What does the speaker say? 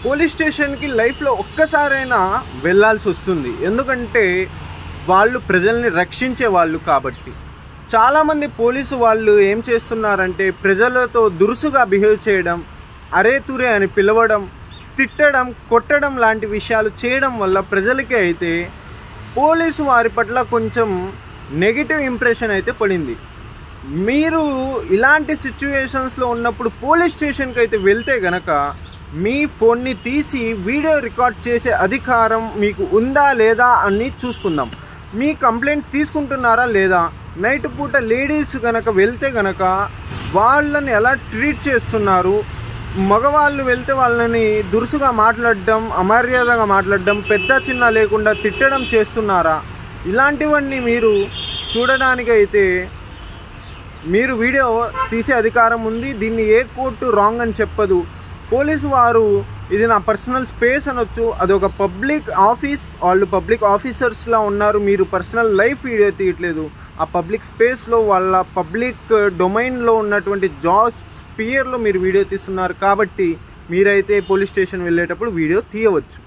Police స్టేషన్కి లైఫ్లో ఒక్కసారైనా వెళ్ళాల్సి వస్తుంది. ఎందుకంటే వాళ్ళు ప్రజల్ని రక్షించే వాళ్ళు కాబట్టి. చాలామంది పోలీసు వాళ్ళు ఏం చేస్తున్నారంటే ప్రజలతో దురుసుగా బిహేవ్ చేయడం, అరే తురే అని పిలవడం, తిట్టడం, కొట్టడం లాంటి విషయాలు చేయడం వల్ల ప్రజలకి అయితే పోలీసు వారి పట్ల కొంచెం నెగిటివ్ ఇంప్రెషన్ అయితే పడింది. మీరు ఇలాంటి సిచ్యువేషన్స్లో ఉన్నప్పుడు పోలీస్ స్టేషన్కి అయితే వెళ్తే గనక మీ ఫోన్ని తీసి వీడియో రికార్డ్ చేసే అధికారం మీకు ఉందా లేదా అని చూసుకుందాం. మీ కంప్లైంట్ తీసుకుంటున్నారా లేదా, నైట్ పూట లేడీస్ కనుక వెళ్తే కనుక వాళ్ళని ఎలా ట్రీట్ చేస్తున్నారు, మగవాళ్ళు వెళ్తే వాళ్ళని దురుసుగా మాట్లాడడం, అమర్యాదగా మాట్లాడడం, పెద్ద చిన్న లేకుండా తిట్టడం చేస్తున్నారా, ఇలాంటివన్నీ మీరు చూడడానికైతే మీరు వీడియో తీసే అధికారం ఉంది. దీన్ని ఏ కోర్టు రాంగ్ అని చెప్పదు. పోలీసు వారు ఇది నా పర్సనల్ స్పేస్ అనొచ్చు, అదొక పబ్లిక్ ఆఫీస్, వాళ్ళు పబ్లిక్ ఆఫీసర్స్లా ఉన్నారు, మీరు పర్సనల్ లైఫ్ వీడియో తీయట్లేదు, ఆ పబ్లిక్ స్పేస్లో వాళ్ళ పబ్లిక్ డొమైన్లో ఉన్నటువంటి జాబ్ స్పియర్లో మీరు వీడియో తీస్తున్నారు కాబట్టి మీరైతే పోలీస్ స్టేషన్ వెళ్ళేటప్పుడు వీడియో తీయవచ్చు.